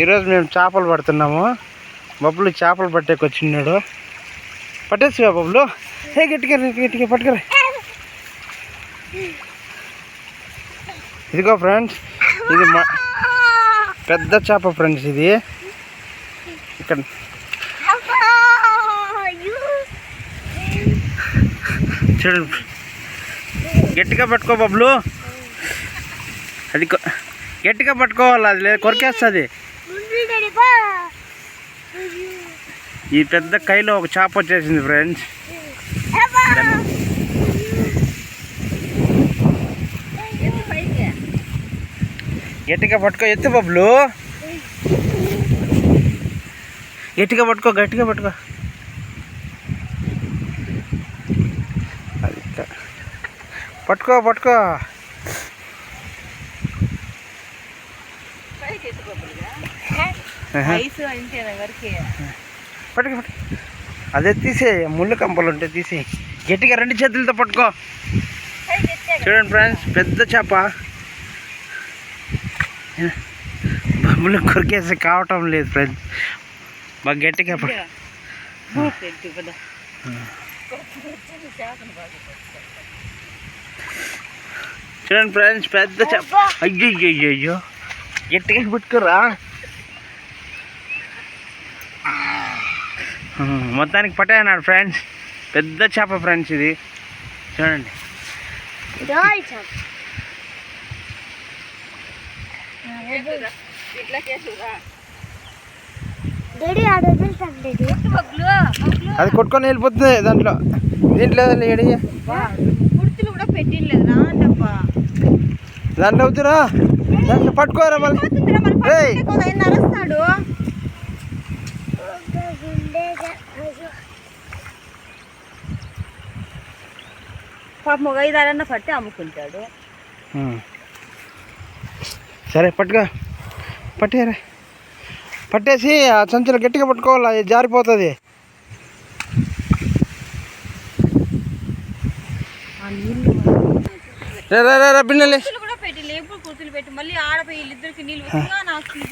ఈరోజు మేము చేపలు పడుతున్నాము. బబ్బులు చేపలు పట్టేకి వచ్చిన్నాడు. పట్టేసివా బబ్బులు? గట్టిగా గట్టిగా పట్టుకురా. ఇదిగో ఫ్రెండ్స్, ఇది పెద్ద చేప ఫ్రెండ్స్. ఇది ఇక్కడ చూడండి. గట్టిగా పట్టుకో బబ్బులు, అది గట్టిగా పట్టుకోవాలి, అది లేదు కొరికేస్తుంది. ఈ పెద్ద కైలో ఒక చేప వచ్చేసింది ఫ్రెండ్స్. గట్టిగా పట్టుకో, ఎత్తు బబ్బులు, గట్టిగా పట్టుకో, గట్టిగా పట్టుకో. అది పట్టుకో పట్టుకో. పట్టుకో పట్టుకో. అదే తీసే, ముళ్ళు కంపలు ఉంటే తీసే. గట్టిగా 2 చేతులతో పట్టుకో. చూడండి ఫ్రెండ్స్, పెద్ద చేప. బొమ్మలు కొరికేసి కావటం లేదు ఫ్రెండ్స్. బాగా గట్టిగా చూడండి ఫ్రెండ్స్, పెద్ద చేప. అయ్యో అయ్యో అయ్యో, గట్టిగా పట్టుకోరా. మొత్తానికి పట్టాయన్నాడు ఫ్రెండ్స్. పెద్ద చేప ఫ్రెండ్స్ ఇది. చూడండి. అది కొట్టుకొని వెళ్ళిపోతుంది దాంట్లో. దీంట్లో దాంట్లో అవుతురా, దాంట్లో పట్టుకోరా మళ్ళీ. పాప ఒక 5-6 పట్టి అమ్ముకుంటాడు. సరే పట్టుకో, పట్టేరా. పట్టేసి ఆ సంచులు గట్టిగా పట్టుకోవాలి, అది జారిపోతుంది. బిన్నెలు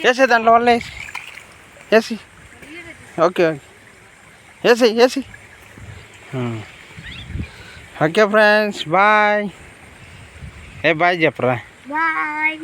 వేసే దాంట్లో వల్ల వేసి. ఓకే ఓకే, వేసి వేసి. Okay friends, bye. బాయ్ చెప్పరా. బాయ్.